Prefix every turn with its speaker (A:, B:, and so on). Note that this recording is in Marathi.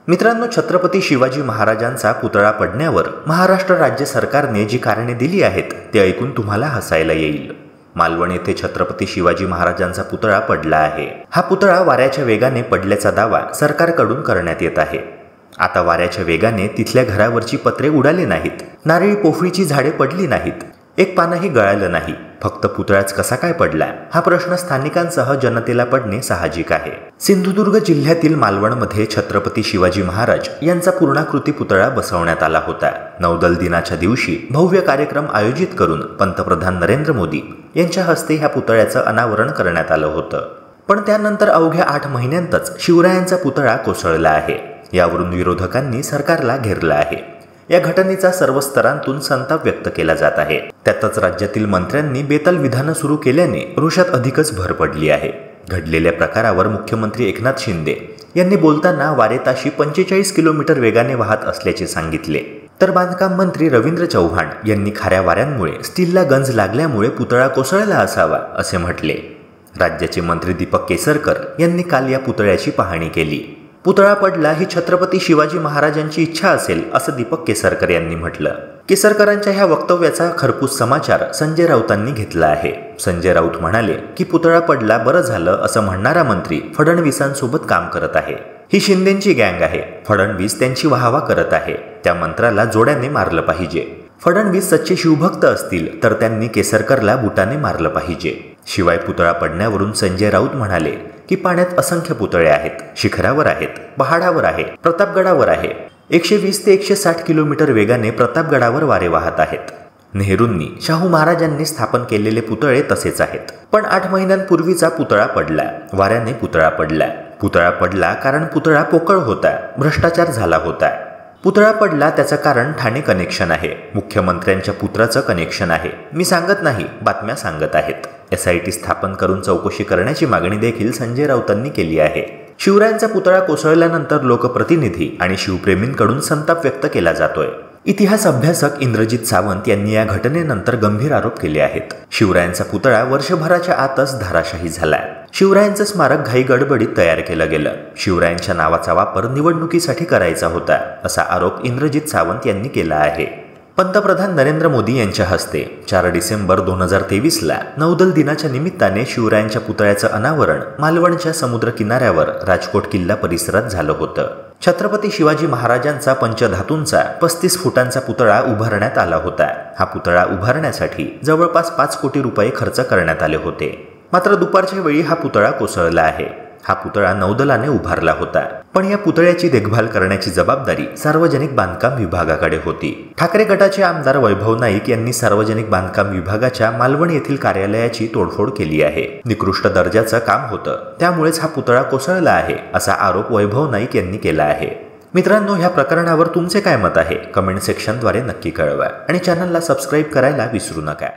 A: मित्रांनो, छत्रपती शिवाजी महाराजांचा पुतळा पडण्यावर महाराष्ट्र राज्य सरकारने जी कारणे दिली आहेत ते ऐकून तुम्हाला हसायला येईल। मालवण येथे छत्रपती शिवाजी महाराजांचा पुतळा पडला आहे। हा पुतळा वाऱ्याच्या वेगाने पडल्याचा दावा सरकारकडून करण्यात येत आहे। आता वाऱ्याच्या वेगाने तिथल्या घरावरची पत्रे उडाले नाहीत, नारळी पोफळीची झाडे पडली नाहीत, एक पानही गळालं नाही, फक्त पुतळाच कसा काय पडला हा प्रश्न स्थानिकांसह जनतेला पडणे साहजिक आहे। सिंधुदुर्ग जिल्ह्यातील मालवणमध्ये छत्रपती शिवाजी महाराज यांचा पूर्णाकृती पुतळा बसवण्यात आला होता। नौदल दिनाच्या दिवशी भव्य कार्यक्रम आयोजित करून पंतप्रधान नरेंद्र मोदी यांच्या हस्ते ह्या पुतळ्याचं अनावरण करण्यात आलं होतं। पण त्यानंतर अवघ्या 8 महिन्यांतच शिवरायांचा पुतळा कोसळला आहे। यावरून विरोधकांनी सरकारला घेरलं आहे। या घटनेचा सर्व स्तरांतून संताप व्यक्त केला जात आहे। त्यातच राज्यातील मंत्र्यांनी बेताल विधानं सुरू केल्याने रोषात अधिकच भर पडली आहे। घडलेल्या प्रकारावर मुख्यमंत्री एकनाथ शिंदे यांनी बोलताना वारे ताशी 45 किलोमीटर वेगाने वाहत असल्याचे सांगितले। तर बांधकाम मंत्री रवींद्र चव्हाण यांनी खाऱ्या वाऱ्यांमुळे स्टीलला गंज लागल्यामुळे पुतळा कोसळला असावा असे म्हटले। राज्याचे मंत्री दीपक केसरकर यांनी काल या पुतळ्याची पाहणी केली। पुतळा पडला ही छत्रपती शिवाजी महाराजांची इच्छा असेल असं दीपक केसरकर यांनी म्हटलं। केसरकरांच्या ह्या वक्तव्याचा खरपूस समाचार संजय राऊतांनी घेतला आहे। संजय राऊत म्हणाले की पुतळा पडला बरं झालं असं म्हणणारा मंत्री फडणवीसांसोबत काम करत आहे। ही शिंदेची गँग आहे, फडणवीस त्यांची वाहवा करत आहे, त्या मंत्र्याला जोड्याने मारलं पाहिजे। फडणवीस सच्चे शिवभक्त असतील तर त्यांनी केसरकरला बुटाने मारलं पाहिजे। शिवाय पुतळा पडण्यावरून संजय राऊत म्हणाले की पाण्यात असंख्य पुतळे आहेत, शिखरावर आहेत, पहाडावर आहे, प्रतापगडावर आहे। 120 ते 160 किलोमीटर वेगाने प्रतापगडावर वारे वाहत आहेत। नेहरूंनी, शाहू महाराजांनी स्थापन केलेले पुतळे तसेच आहेत। पण 8 महिन्यांपूर्वीचा पुतळा पडला, वाऱ्याने पुतळा पडला। पुतळा पडला कारण पुतळा पोकळ होता, भ्रष्टाचार झाला होता। पुतळा पडला त्याचं कारण ठाणे कनेक्शन आहे, मुख्यमंत्र्यांच्या पुत्राचं कनेक्शन आहे। मी सांगत नाही, बातम्या सांगत आहेत। SIT स्थापन करून चौकशी करण्याची मागणी देखील संजय राऊतांनी केली आहे। शिवरायांचा पुतळा कोसळल्यानंतर लोकप्रतिनिधी आणि शिवप्रेमींकडून संताप व्यक्त केला जातोय। इतिहास अभ्यासक इंद्रजित सावंत यांनी या घटनेनंतर गंभीर आरोप केले आहेत। शिवरायांचा पुतळा वर्षभराच्या आतच धाराशाही झाला। शिवरायांचं स्मारक घाई गडबडीत तयार केलं गेलं। शिवरायांच्या नावाचा वापर निवडणुकीसाठी करायचा होता असा आरोप इंद्रजित सावंत यांनी केला आहे। पंतप्रधान नरेंद्र मोदी यांच्या हस्ते 4 डिसेंबर 2023ला नौदल दिनाच्या निमित्ताने शिवरायांच्या पुतळ्याचं अनावरण मालवणच्या समुद्र किनाऱ्यावर राजकोट किल्ला परिसरात झालं होतं। छत्रपती शिवाजी महाराजांचा पंचधातूंचा 35 फुटांचा पुतळा उभारण्यात आला होता। हा पुतळा उभारण्यासाठी जवळपास 5 कोटी रुपये खर्च करण्यात आले होते। मात्र दुपारच्या वेळी हा पुतळा कोसळला आहे। हा पुतळा नौदलाने उभारला होता, पण या पुतळ्याची देखभाल करण्याची जबाबदारी सार्वजनिक बांधकाम विभागाकडे होती। ठाकरे गटाचे आमदार वैभव नाईक यांनी सार्वजनिक बांधकाम विभागाच्या मालवण येथील कार्यालयाची तोडफोड केली आहे। निकृष्ट दर्जाचं काम होतं, त्यामुळेच हा पुतळा कोसळला आहे असा आरोप वैभव नाईक यांनी केला आहे। मित्रांनो, ह्या प्रकरणावर तुमचे काय मत आहे कमेंट सेक्शनद्वारे नक्की कळवा आणि चॅनलला सबस्क्राईब करायला विसरू नका।